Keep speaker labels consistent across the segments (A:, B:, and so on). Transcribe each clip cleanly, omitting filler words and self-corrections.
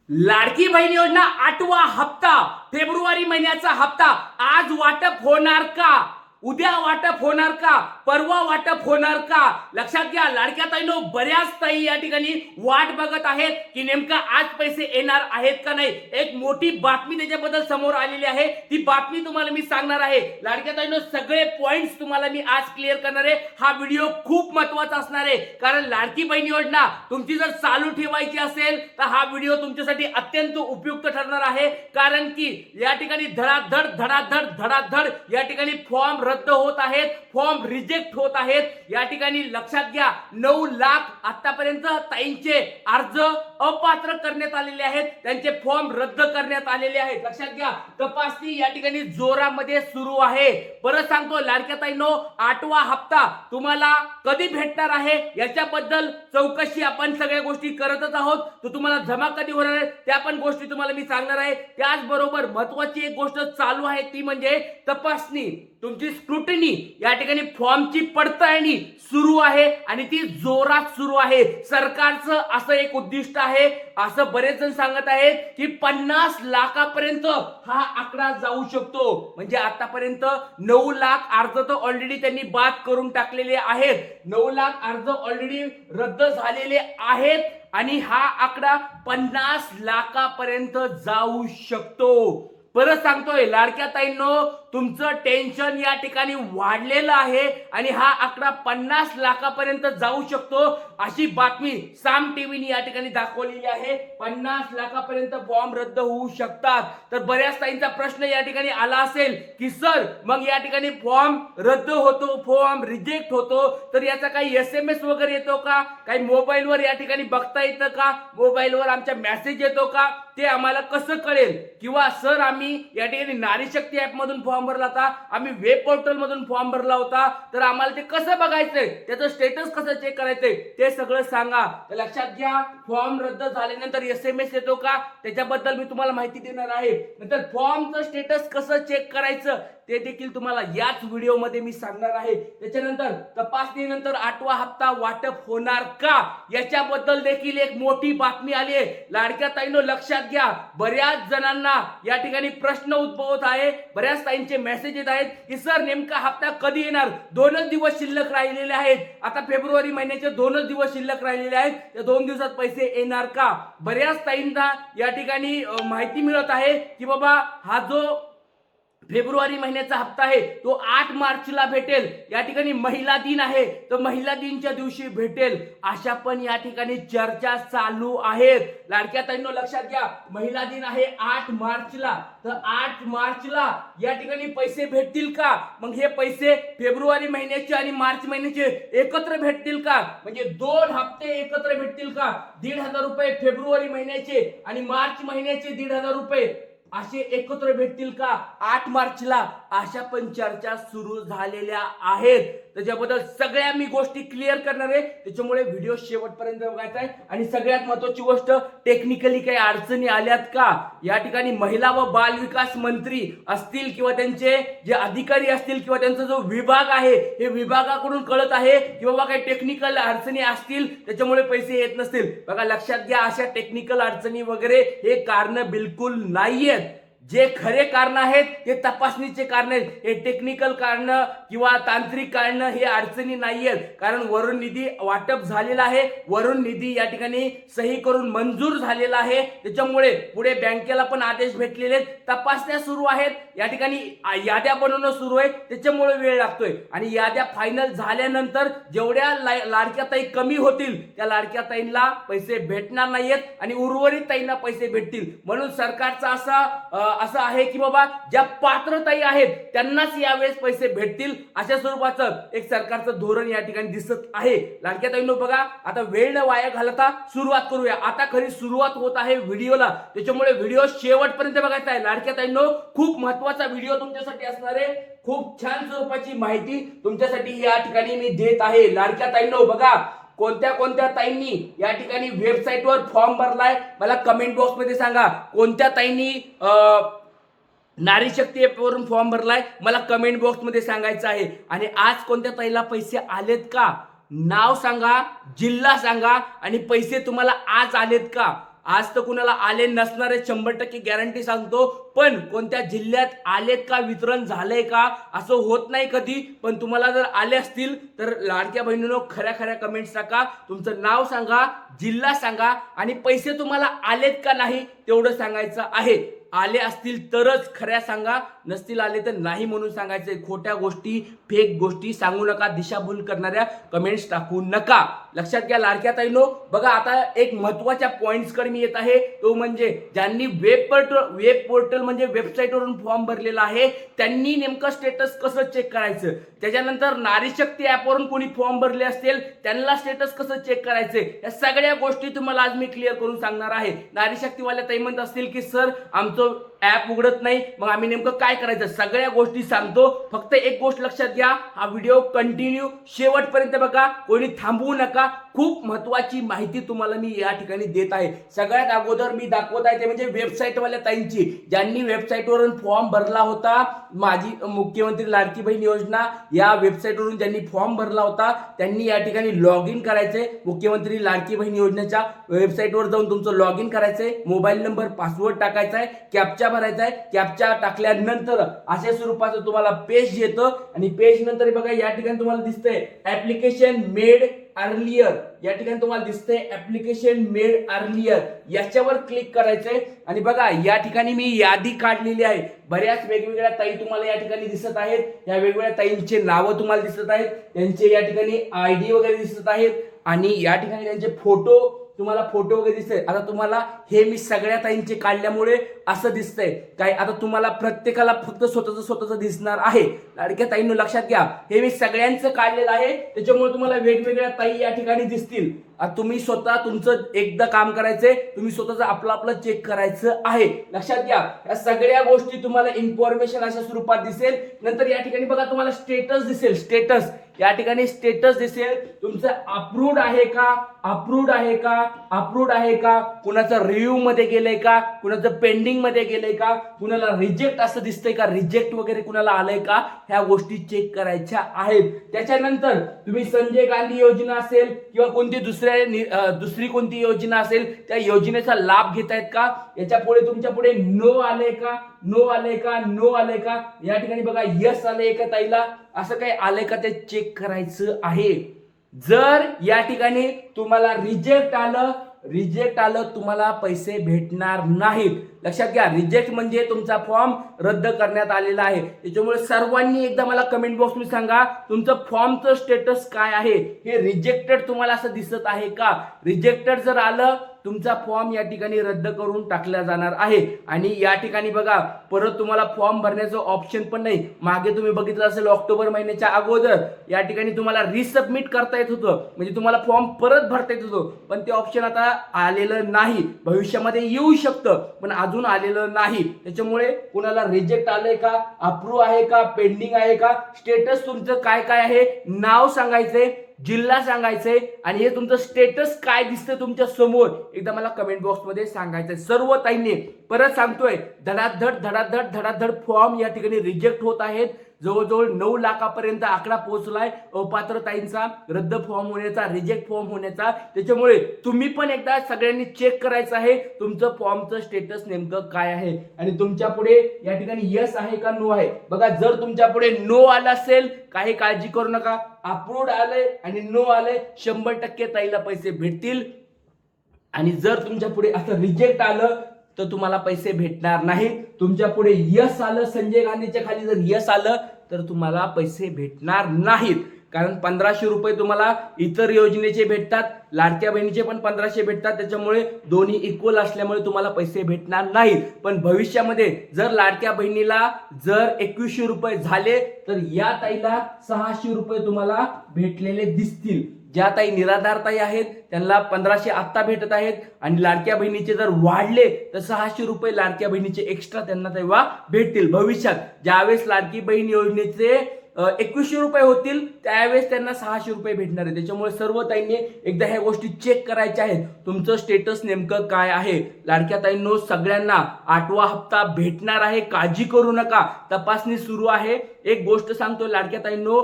A: लाडकी बहीण योजना 8वा हप्ता, फेब्रुवारी महिन्याचा हप्ता आज वाटप होणार का? उद्या वाटप होणार का? परवा वाटप होणार का? लक्षात घ्या लाडक्या ताईंनो, बऱ्याच ताई या ठिकाणी वाट बघत आहेत की नेमका आज पैसे येणार आहेत का नाही. एक मोठी बातमी त्याच्याबद्दल समोर आलेली आहे. ती बातमी तुम्हाला मी सांगणार आहे. लाडक्या ताईंनो, सगळे पॉइंट्स तुम्हाला मी आज क्लिअर करणार आहे. हा व्हिडिओ खूप महत्त्वाचा असणार आहे, कारण लाडकी बहीण योजना तुमची जर चालू ठेवायची असेल तर हा व्हिडिओ तुमच्यासाठी अत्यंत उपयुक्त ठरणार आहे. कारण की या ठिकाणी धडाधड धडाधड धडाधड या ठिकाणी फॉर्म रद्द होत आहेत, फॉर्म रिजेक्ट होत आहेत. या ठिकाणी लक्षात घ्या 9 लाख आतापर्यंत ताईंचे अर्ज अपात्र करण्यात आलेले आहेत, त्यांचे फॉर्म रद्द करण्यात आलेले आहेत. लक्षात घ्या तपासणी या ठिकाणी जोरामध्ये सुरू आहे. परत सांगतो लाडक्या ताईंनो, 8वा हप्ता तुम्हाला कधी भेटणार आहे याच्याबद्दल चौकशी आपण सगळ्या गोष्टी करतच आहोत. तो तुम्हाला जमा कधी होणार आहे त्या पण गोष्टी तुम्हाला मी सांगणार आहे. त्याचबरोबर महत्त्वाची एक गोष्ट चालू आहे ती म्हणजे तपासणी, तुमची स्क्रुटिनी, या ठिकाणी फॉर्मची पडताळणी सुरू आहे आणि ती जोरात सुरू आहे. सरकारचं असं एक उद्दिष्ट आहे, असं बरेच जण सांगत आहेत की 50 लाखापर्यंत हा आकडा जाऊ शकतो. म्हणजे आतापर्यंत 9 लाख अर्ज तर ऑलरेडी त्यांनी बाद करून टाकलेले आहेत, 9 लाख अर्ज ऑलरेडी रद्द झालेले आहेत आणि हा आकडा 50 लाखापर्यंत जाऊ शकतो. परत सांगतोय लाडक्या ताईंनो, तुमचं टेन्शन या ठिकाणी वाढलेलं आहे आणि हा आकडा 50 लाखापर्यंत जाऊ शकतो अशी बातमी साम टीव्हीने या ठिकाणी दाखवलेली आहे. 50 लाखापर्यंत फॉर्म रद्द होऊ शकतात. तर बऱ्याच ताईंचा प्रश्न या ठिकाणी आला असेल की सर मग या ठिकाणी फॉर्म रद्द होतो, फॉर्म रिजेक्ट होतो, तर याचा काही SMS वगैरे येतो का? काही मोबाईलवर या ठिकाणी बघता येतं का? मोबाईलवर आमच्या मेसेज येतो का? ते आम्हाला कसं कळेल? किंवा सर आम्ही या ठिकाणी नारी शक्ती ऍप मधून फॉर्म भरला होता, आम्ही वेब पोर्टल मधून फॉर्म भरला होता, तर आम्हाला ते कसं बघायचंय, त्याचं स्टेटस कसं चेक करायचंय ते सगळं सांगा. तर लक्षात घ्या, फॉर्म रद्द झाल्यानंतर SMS येतो का त्याच्याबद्दल मी तुम्हाला माहिती देणार आहे. नंतर फॉर्मचं स्टेटस कसं चेक करायचं ते देखील तुम्हाला याच व्हिडिओमध्ये मी सांगणार आहे. त्याच्यानंतर तपासणीनंतर 8वा हप्ता वाटप होणार का याच्याबद्दल देखील एक मोठी बातमी आली आहे. लाडक्या ताईंनो लक्षात घ्या, बऱ्याच जणांना या ठिकाणी प्रश्न उद्भवत आहे, बऱ्याच ताईंचे मेसेज येत आहेत की सर नेमका हप्ता कधी येणार? 2च दिवस शिल्लक राहिलेले आहेत. आता फेब्रुवारी महिन्याचे 2च दिवस शिल्लक राहिलेले आहेत, त्या 2 दिवसात पैसे येणार का? बऱ्याच ताईंना या ठिकाणी माहिती मिळत आहे की बाबा हा जो फेब्रुवारी महिन्याचा हप्ता आहे तो 8 मार्चला भेटेल. या ठिकाणी महिला दिन आहे तर महिला दिनच्या दिवशी भेटेल, अशा पण या ठिकाणी चर्चा चालू आहेत. लाडक्या ताईंनो लक्षात घ्या, महिला दिन आहे 8 मार्चला, तर 8 मार्चला या ठिकाणी पैसे भेटतील का? मग हे पैसे फेब्रुवारी महिन्याचे आणि मार्च महिन्याचे एकत्र भेटतील का? म्हणजे 2 हप्ते एकत्र भेटतील का? 1,500 रुपये फेब्रुवारी महिन्याचे आणि मार्च महिन्याचे 1,500 रुपये असे एकत्र भेटतील का 8 मार्चला? अशा पण चर्चा सुरू झालेल्या आहेत. त्याच्याबद्दल सगळ्या मी गोष्टी क्लिअर करणार आहे, त्याच्यामुळे व्हिडिओ शेवटपर्यंत बघायचा आहे. आणि सगळ्यात महत्त्वाची गोष्ट, टेक्निकली काही अडचणी आल्यात का? या ठिकाणी महिला व बाल विकास मंत्री असतील किंवा त्यांचे जे अधिकारी असतील किंवा त्यांचा जो विभाग आहे हे विभागाकडून कळत आहे की बाबा काही टेक्निकल अडचणी असतील त्याच्यामुळे पैसे येत नसतील. बघा लक्षात घ्या, अशा टेक्निकल अडचणी वगैरे हे कारण बिलकुल नाहीयेत. जे खरे कारण आहेत ते तपासणीचे कारण आहेत. हे टेक्निकल कारण किंवा तांत्रिक कारण हे अडचणी नाहीयेत, कारण वरून निधी वाटप झालेला आहे, वरून निधी या ठिकाणी सही करून मंजूर झालेला आहे. त्याच्यामुळे पुढे बँकेला पण आदेश भेटलेले आहेत, तपासण्या सुरू आहेत, या ठिकाणी याद्या बनवणं सुरू आहे, त्याच्यामुळे वेळ लागतोय. आणि याद्या फायनल झाल्यानंतर जेवढ्या लाडक्या ताई कमी होतील त्या लाडक्या ताईंना पैसे भेटणार नाहीयेत आणि उर्वरित ताईंना पैसे भेटतील. म्हणून सरकारचा असं आहे की बाबा ज्या पात्र ताई आहेत त्यांनाच यावेळेस पैसे भेटतील, अशा स्वरूपाचं एक सरकारचं धोरण या ठिकाणी दिसत आहे. लाडक्या ताईंनो बघा, आता वेळ न वाया घालता सुरुवात करूया. आता खरी सुरुवात होत आहे व्हिडिओला, त्याच्यामुळे व्हिडिओ शेवटपर्यंत बघायचा आहे. लाडक्या ताईंनो, खूप महत्त्वाचा व्हिडिओ तुमच्यासाठी असणार आहे, खूप छान स्वरूपाची माहिती तुमच्यासाठी या ठिकाणी मी देत आहे. लाडक्या ताईंनो बघा, कोणत्या कोणत्या ताईंनी या ठिकाणी वेबसाईटवर फॉर्म भरलाय मला कमेंट बॉक्स मध्ये सांगा. कोणत्या ताईंनी नारी शक्ती ऍप वरून फॉर्म भरलाय मला कमेंट बॉक्स मध्ये सांगायचं आहे. आणि आज कोणत्या ताईला पैसे आलेत का नाव सांगा, जिल्हा सांगा आणि पैसे तुम्हाला आज आलेत का. आज तर कुणाला आले नसणारे 100% गॅरंटी सांगतो, पण कोणत्या जिल्ह्यात आलेत का, वितरण झालंय का, असं होत नाही कधी. पण तुम्हाला जर आले असतील तर लाडक्या बहिणींनो खऱ्या खऱ्या कमेंट्स टाका, तुमचं नाव सांगा, जिल्हा सांगा आणि पैसे तुम्हाला आलेत का नाही तेवढं सांगायचं आहे. आले असतील तरच खऱ्या सांगा, नसतील आले तर नाही म्हणून सांगायचंय. खोट्या गोष्टी, फेक गोष्टी सांगू नका, दिशाभूल करणाऱ्या कमेंट्स टाकू नका. लक्षात घ्या लाडक्या ताईंनो. बघा आता एक महत्वाच्या पॉइंट्स कडे मी येत आहे, तो म्हणजे ज्यांनी वेब पोर्टल म्हणजे वेबसाईटवरून फॉर्म भरलेला आहे त्यांनी नेमकं स्टेटस कसं चेक करायचं. त्याच्यानंतर नारी शक्ती ऍपवरून कोणी फॉर्म भरले असतील त्यांना स्टेटस कसं चेक करायचं, या सगळ्या गोष्टी तुम्हाला आज मी क्लिअर करून सांगणार आहे. नारी शक्तीवाल्या ताई म्हणत असतील की सर आमचं ऍप उघडत नाही, मग आम्ही नेमकं काय करायचं, सगळ्या गोष्टी सांगतो. फक्त एक गोष्ट लक्षात घ्या, हा व्हिडिओ कंटिन्यू शेवटपर्यंत बघा, कोणी थांबवू नका. खूप महत्वाची माहिती तुम्हाला मी या ठिकाणी देत आहे. सगळ्यात अगोदर मी दाखवत आहे ते म्हणजे वेबसाईटवाल्या ताईंची, ज्यांनी वेबसाईटवरून फॉर्म भरला होता. माझी मुख्यमंत्री लाडकी बहीण योजना या वेबसाईटवरून ज्यांनी फॉर्म भरला होता त्यांनी या ठिकाणी लॉग इन करायचंय. मुख्यमंत्री लाडकी बहीण योजनेच्या वेबसाईटवर जाऊन तुमचं लॉग इन करायचंय, मोबाईल नंबर, पासवर्ड टाकायचा आहे, कॅप्चा भरायचा आहे. कॅप्चा टाकल्यानंतर अशा स्वरूपाचं तुम्हाला पेज येतं आणि पेज नंतर बघा या ठिकाणी तुम्हाला दिसतंय ऍप्लिकेशन मेड अर्लियर, या ठिकाणी तुम्हाला दिसतंय ऍप्लिकेशन मेड अर्लियर, याच्यावर क्लिक करायचंय. आणि बघा या ठिकाणी मी यादी काढलेली आहे. बऱ्याच वेगवेगळ्या ताई तुम्हाला या ठिकाणी दिसत आहेत. या वेगवेगळ्या ताईंचे नावं तुम्हाला दिसत आहेत, त्यांचे या ठिकाणी आयडी वगैरे दिसत आहेत आणि या ठिकाणी त्यांचे फोटो तुम्हाला फोटो वगैरे दिसतंय. आता तुम्हाला हे मी सगळ्या ताईंचे काढल्यामुळे असं दिसतंय काय, आता तुम्हाला प्रत्येकाला फक्त स्वतःच दिसणार आहे. लाडक्या ताईंनो लक्षात घ्या, हे मी सगळ्यांचं काढलेलं आहे, त्याच्यामुळे तुम्हाला वेगवेगळ्या ताई या ठिकाणी दिसतील. तुम्ही स्वतः तुमचं एकदा काम करायचंय, तुम्ही स्वतःच आपलं चेक करायचं आहे. लक्षात घ्या, या सगळ्या गोष्टी तुम्हाला इन्फॉर्मेशन अशा स्वरूपात दिसेल. नंतर या ठिकाणी बघा तुम्हाला स्टेटस दिसेल, स्टेटस या ठिकाणी स्टेटस दिसेल. तुमचं अप्रूव्ड आहे का, अप्रूव्ड आहे का, अप्रूव्ड आहे का, कुणाचं रिव्ह्यू मध्ये गेलंय का, कुणाचं पेंडिंग मध्ये गेलंय का, कुणाला रिजेक्ट असं दिसतंय का, रिजेक्ट वगैरे कुणाला आलंय का, ह्या गोष्टी चेक करायच्या आहेत. त्याच्यानंतर तुम्ही संजय गांधी योजना असेल किंवा कोणती दुसरी कोणती योजना असेल त्या योजनेचा लाभ घेतायत का, याच्या पुढे तुमच्या पुढे नो आलंय का, नो आलंय का, नो आलंय का, या ठिकाणी बघा यस आलंय का ताईला, असं काही आलंय का ते चेक करायचं आहे. जर या ठिकाणी तुम्हाला रिजेक्ट आलं तुम्हाला पैसे भेटणार नाहीत. लक्षात घ्या, रिजेक्ट म्हणजे तुमचा फॉर्म रद्द करण्यात आलेला आहे. त्याच्यामुळे सर्वांनी एकदा मला कमेंट बॉक्स मध्ये सांगा तुमचं फॉर्मचं स्टेटस काय आहे. हे रिजेक्टेड तुम्हाला असं दिसत आहे का, रिजेक्टेड जर आलं तुमचा फॉर्म या ठिकाणी रद्द करून टाकला जाणार आहे. आणि या ठिकाणी बघा परत तुम्हाला फॉर्म भरण्याचं ऑप्शन पण नाही. मागे तुम्ही बघितलं असेल ऑक्टोबर महिन्याच्या अगोदर या ठिकाणी तुम्हाला रिसबमिट करता येत होतं, म्हणजे तुम्हाला फॉर्म परत भरता येत होतं, पण ते ऑप्शन आता आलेलं नाही. भविष्यामध्ये येऊ शकतं पण अजून आलेलं नाही. त्याच्यामुळे कुणाला रिजेक्ट आलंय का, अप्रूव्ह आहे का, पेंडिंग आहे का, स्टेटस तुमचं काय काय आहे, नाव सांगायचंय, जिल्हा सांगायचंय आणि हे तुमचं स्टेटस काय दिसतंय तुमच्या समोर एकदा मला कमेंट बॉक्स मध्ये सांगायचंय. सर्व ताईंनी परत सांगतोय धडाधड फॉर्म या ठिकाणी रिजेक्ट होत आहेत. जवळजवळ 9 लाखापर्यंत आकडा पोहोचलाय अपात्र ताईंचा रद्द फॉर्म होण्याचा, रिजेक्ट फॉर्म होण्याचा. त्याच्यामुळे तुम्ही पण एकदा सगळ्यांनी चेक करायचं आहे तुमचं फॉर्मचं स्टेटस नेमकं काय आहे आणि तुमच्या पुढे या ठिकाणी यस आहे का, नो आहे. बघा जर तुमच्या पुढे नो आलं असेल काही काळजी करू नका, अप्रूव्ड आलंय आणि नो आलंय 100% ताईला पैसे भेटतील. आणि जर तुमच्या पुढे असं रिजेक्ट आलं तर तुम्हाला पैसे भेटणार नाही. तुमच्या पुढे यस आलं, संजय गांधीच्या खाली जर यस आलं तर तुम्हाला पैसे भेटणार नाहीत. कारण 1500 रुपये तुम्हाला इतर योजनेचे भेटतात, लाडक्या बहिणीचे पण 1500 भेटतात. त्याच्यामुळे दोन्ही इक्वल असल्यामुळे तुम्हाला पैसे भेटणार नाहीत. पण भविष्यामध्ये जर लाडक्या बहिणीला जर 2100 रुपये झाले तर या ताईला 600 रुपये तुम्हाला भेटलेले दिसतील. ज्या ताई निराधार ताई आहेत त्यांना 1500 आत्ता भेटत आहेत आणि लाडक्या बहिणीचे जर वाढले तर 600 रुपये लाडक्या बहिणीचे एक्स्ट्रा त्यांना तेव्हा भेटतील. भविष्यात ज्यावेळेस लाडकी बहीण योजनेचे 2100 रुपये होतील त्यावेळेस त्यांना 600 रुपये भेटणार आहे. त्याच्यामुळे सर्व ताईंनी एकदा ह्या गोष्टी चेक करायच्या आहेत तुमचं स्टेटस नेमकं काय आहे. लाडक्या ताईंनो सगळ्यांना 8वा हप्ता भेटणार आहे, काळजी करू नका. तपासणी सुरू आहे. एक गोष्ट सांगतोय लाडक्या ताईंनो,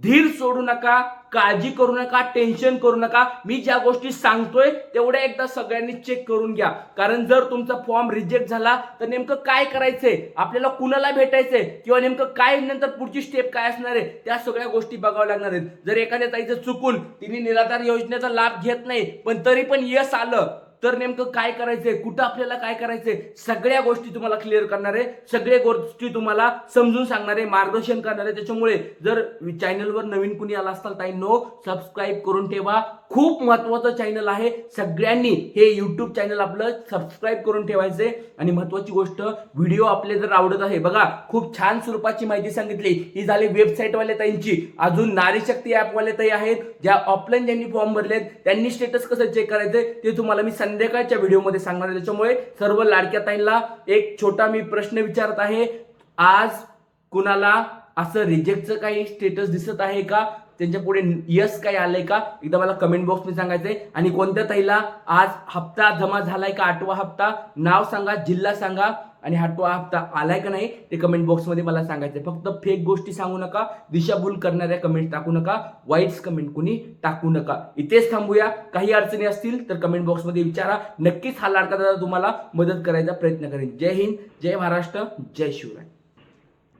A: धीर सोडू नका, काळजी करू नका, टेन्शन करू नका. मी ज्या गोष्टी सांगतोय तेवढ्या एकदा सगळ्यांनी चेक करून घ्या. कारण जर तुमचा फॉर्म रिजेक्ट झाला तर नेमकं काय करायचंय, आपल्याला कुणाला भेटायचंय, किंवा नेमकं काय नंतर पुढची स्टेप काय असणार आहे, त्या सगळ्या गोष्टी बघाव्या लागणार आहेत. जर एखाद्या ताईचं चुकून तिने निराधार योजनेचा लाभ घेत नाही पण तरी पण यश आलं तर नेमकं काय करायचंय, कुठं आपल्याला काय करायचंय, सगळ्या गोष्टी तुम्हाला क्लिअर करणार आहे, सगळ्या गोष्टी तुम्हाला समजून सांगणार आहे, मार्गदर्शन करणार आहे. त्याच्यामुळे जर चॅनलवर नवीन कुणी आला असताल ताईंनो, सबस्क्राईब करून ठेवा. खूप महत्वाचं चॅनल आहे, सगळ्यांनी हे युट्यूब चॅनल आपलं सबस्क्राईब करून ठेवायचंय. आणि महत्वाची गोष्ट, व्हिडिओ आपले जर आवडत आहे, बघा खूप छान स्वरूपाची माहिती सांगितली. ही झाली वेबसाईट वाले ताईंची. अजून नारी शक्ती ऍप वाले ताई आहेत, ज्या ऑफलाईन ज्यांनी फॉर्म भरलेत त्यांनी स्टेटस कसं चेक करायचंय ते तुम्हाला मी संध्याकाळच्या व्हिडिओमध्ये सांगणार आहे. त्याच्यामुळे सर्व लाडक्या ताईंना एक छोटा मी प्रश्न विचारत आहे, आज कुणाला असं रिजेक्टचं काही स्टेटस दिसत आहे का, त्यांच्या पुढे यस काय आलंय का, एकदा मला कमेंट बॉक्स मध्ये सांगायचंय. आणि कोणत्या ताईला आज हप्ता जमा झालाय का, 8वा हप्ता, नाव सांगा, जिल्हा सांगा, आणि 8वा हप्ता आलाय का नाही ते कमेंट बॉक्स मध्ये मला सांगायचंय. फक्त फेक गोष्टी सांगू नका, दिशाभूल करणाऱ्या कमेंट टाकू नका, वाईट्स कमेंट कुणी टाकू नका. इथेच थांबूया. काही अडचणी असतील तर कमेंट बॉक्स मध्ये विचारा. नक्कीच हा लाडका दादा तुम्हाला मदत करायचा प्रयत्न करेन. जय हिंद, जय महाराष्ट्र, जय शिवराय.